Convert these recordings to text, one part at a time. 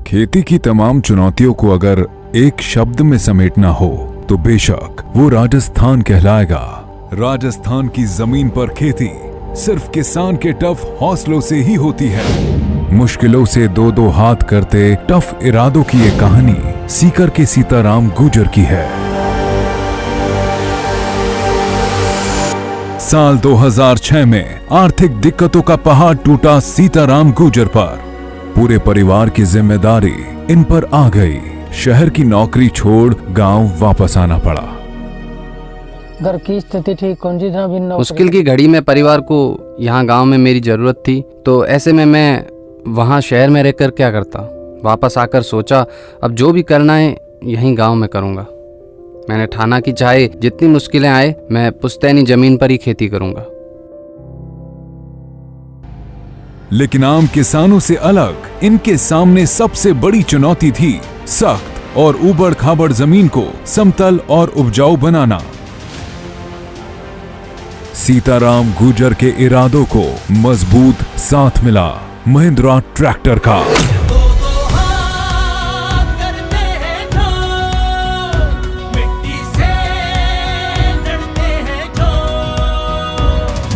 खेती की तमाम चुनौतियों को अगर एक शब्द में समेटना हो तो बेशक वो राजस्थान कहलाएगा। राजस्थान की जमीन पर खेती सिर्फ किसान के टफ हौसलों से ही होती है। मुश्किलों से दो दो हाथ करते टफ इरादों की ये कहानी सीकर के सीताराम गुर्जर की है। साल 2006 में आर्थिक दिक्कतों का पहाड़ टूटा सीताराम गुर्जर पर। पूरे परिवार की जिम्मेदारी इन पर आ गई। शहर की नौकरी छोड़ गांव वापस आना पड़ा। घर की स्थिति ठीक कौन सी भी मुश्किल की घड़ी में परिवार को यहाँ गांव में मेरी जरूरत थी, तो ऐसे में मैं वहाँ शहर में रहकर क्या करता। वापस आकर सोचा अब जो भी करना है यहीं गांव में करूँगा। मैंने ठाना कि चाहे जितनी मुश्किलें आए मैं पुश्तैनी जमीन पर ही खेती करूँगा। लेकिन आम किसानों से अलग इनके सामने सबसे बड़ी चुनौती थी सख्त और ऊबड़ खाबड़ जमीन को समतल और उपजाऊ बनाना। सीताराम गुर्जर के इरादों को मजबूत साथ मिला महिंद्रा ट्रैक्टर का।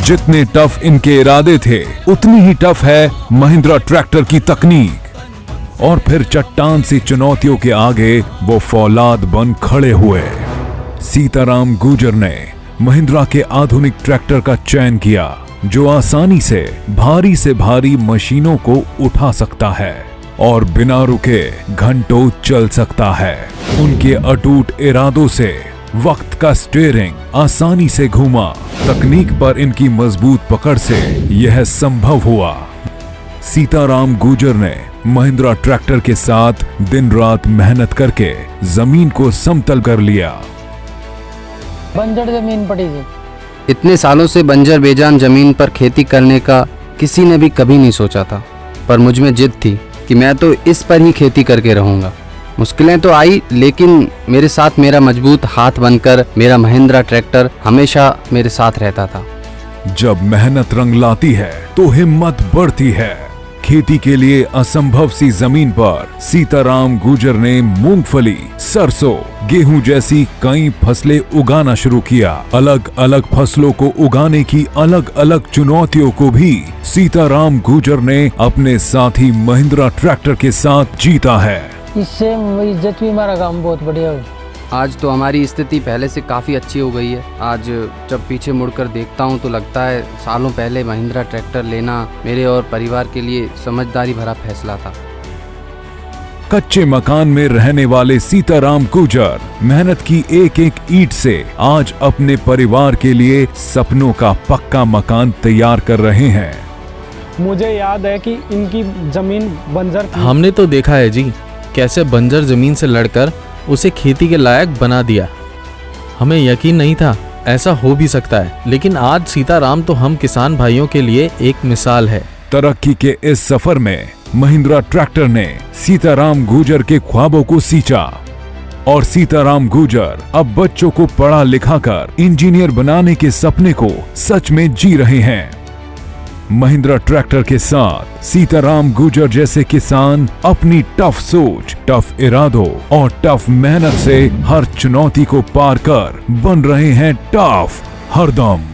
जितने टफ इनके इरादे थे उतनी ही टफ है महिंद्रा ट्रैक्टर की तकनीक। और फिर चट्टान सी चुनौतियों के आगे वो फौलाद बन खड़े हुए। सीताराम गुर्जर ने महिंद्रा के आधुनिक ट्रैक्टर का चयन किया जो आसानी से भारी मशीनों को उठा सकता है और बिना रुके घंटों चल सकता है। उनके अटूट इरादों से वक्त का स्टीयरिंग आसानी से घूमा। तकनीक पर इनकी मजबूत पकड़ से यह संभव हुआ। सीताराम गुर्जर ने महिंद्रा ट्रैक्टर के साथ दिन रात मेहनत करके जमीन को समतल कर लिया। बंजर जमीन पड़ी थी। इतने सालों से बंजर बेजान जमीन पर खेती करने का किसी ने भी कभी नहीं सोचा था, पर मुझ में जिद थी कि मैं तो इस पर ही खेती करके रहूंगा। मुश्किलें तो आई, लेकिन मेरे साथ मेरा मजबूत हाथ बनकर मेरा महिंद्रा ट्रैक्टर हमेशा मेरे साथ रहता था। जब मेहनत रंग लाती है तो हिम्मत बढ़ती है। खेती के लिए असंभव सी जमीन पर सीताराम गुर्जर ने मूंगफली, सरसों, गेहूं जैसी कई फसलें उगाना शुरू किया। अलग अलग फसलों को उगाने की अलग अलग चुनौतियों को भी सीताराम गुर्जर ने अपने साथी महिंद्रा ट्रैक्टर के साथ जीता है। इससे इज्जत भी हमारा काम बहुत बढ़िया हुई। आज तो हमारी स्थिति पहले से काफ़ी अच्छी हो गई है। आज जब पीछे मुड़कर देखता हूँ तो लगता है सालों पहले महिंद्रा ट्रैक्टर लेना मेरे और परिवार के लिए समझदारी भरा फैसला था। कच्चे मकान में रहने वाले सीताराम गुर्जर मेहनत की एक एक ईंट से आज अपने परिवार के लिए सपनों का पक्का मकान तैयार कर रहे हैं। मुझे याद है कि इनकी जमीन बंजर थी। हमने तो देखा है जी कैसे बंजर जमीन से लड़कर उसे खेती के लायक बना दिया। हमें यकीन नहीं था ऐसा हो भी सकता है, लेकिन आज सीताराम तो हम किसान भाइयों के लिए एक मिसाल है। तरक्की के इस सफर में महिंद्रा ट्रैक्टर ने सीताराम गुर्जर के ख्वाबों को सींचा और सीताराम गुर्जर अब बच्चों को पढ़ा लिखाकर इंजीनियर बनाने के सपने को सच में जी रहे हैं। महिंद्रा ट्रैक्टर के साथ सीताराम गुर्जर जैसे किसान अपनी टफ सोच, टफ इरादों और टफ मेहनत से हर चुनौती को पार कर बन रहे हैं टफ हरदम।